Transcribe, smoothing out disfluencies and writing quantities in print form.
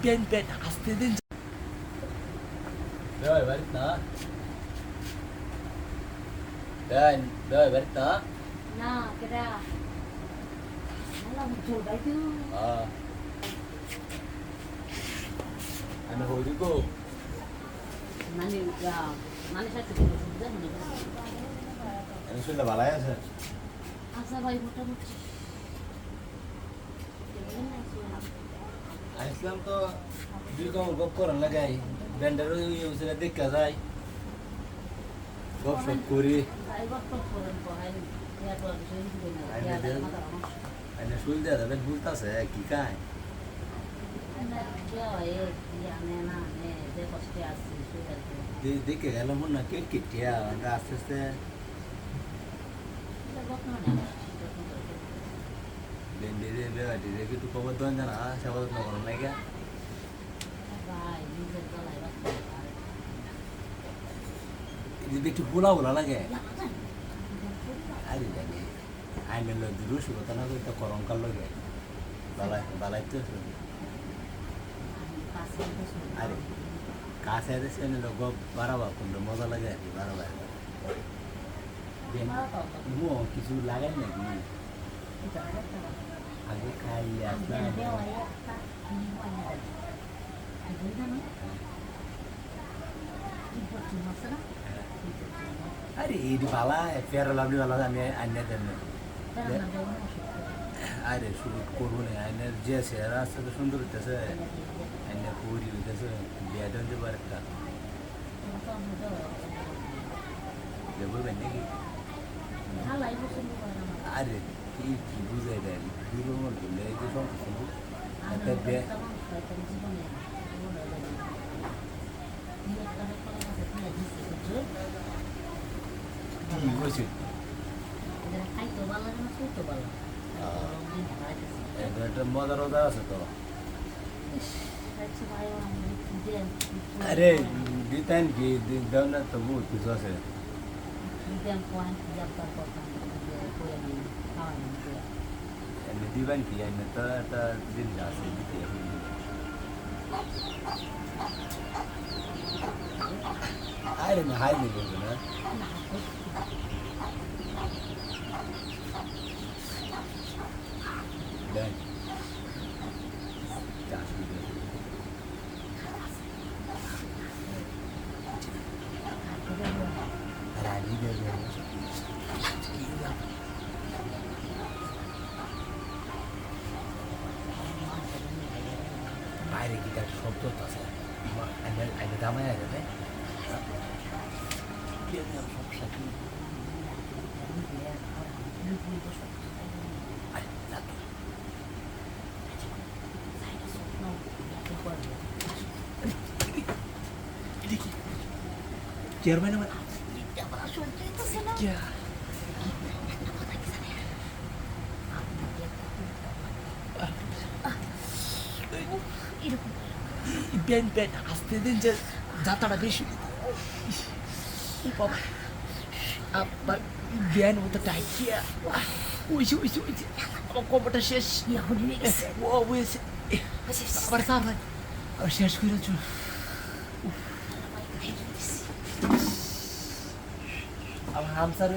Ben আসতে দিন। Rồi balik na. Rồi balik na. Na, kira. Malah muncul baju. Ano huli ko? Nani ya, nani saya tidak sudah nih. Ano sila balay আছে? Asa bayi মোটামুটি। আইসলাম তো দুই কমর গপ করার লাগাই ব্যান্ডারও ইউসে দেখা যায় গপ সপ করি Saya waktu pulang pohon, ya pulang sini juga. Ya ada mata kamu. আইনে শুল দেয়া যাবেন বুঝতেছে কি কায় Ya, ya nena, ne, de pasti asli sudah. দেখে গেল মন না কে কেটিয়া আমরা আস্তে আস্তে Kita buat mana? ব্যান্ডেরে বেড়াটিরে কিন্তু খবর দেন জানা সেবা যত্ন করেন লাগে Bye, ini juga lewat. যদি একটু বোলা বোলা লাগে Ya kan? আরে জানি আইনের লোক দুরু সুগত না করে তো করঙ্কার লগে বালাই বালাই তো Pasir itu semua. আরে কাছে এসে লোক বাড়াবা কোনটা মজা লাগে আর কি বাড়াবা মো কিছু লাগাই নাকি Tidak ada apa. আগে খাই আসলাম Ada ya, tak ini banyak ada. Ada kan? Ibu cuma sana. আরে এই বালা ফের লাভলি বালা আমি আইনে দেন Karena ada orang. আরে শুরু করবো না আইনের যে আছে রাস্তাটা সুন্দর হইতেছে আইনে পুরি হইতেছে বিয়া দেন যে বারটা বলবেন নাকি Halai itu semua nama. আরে কি বুঝাই দেয় দুটো মন বললে এই যে সম্পর্ক Ada একটা বিয়া sama kaitan sebenarnya. Dia kalau masih punya di situ. কি হয়েছে Ada kaitan bala sama suatu bala. Kalau di mana একটা মজার ওদার আছে তো saya cuma orang dia. আরে দিতেন কি দেন না তবু কিছু আছে Dia kuan dia berkota dia kuan kawan dia. এমনি দিবেন কি আইনে তো একটা দিন আছে দিতে আরে না হাই নেই বলবো না দেন বাইরে কি তার শব্দ আছে আইনে দামায় যাবে চেয়ারম্যান আমার Ben আসতে দিন যে যাত্রাটা বেশি বাবা আবার ব্যান মতো টাইকিয়া ওইছে আমার কবরটা শেষ ও ওইছে আবার স্যার ভাই আবার শেষ করে চল আমার হামসার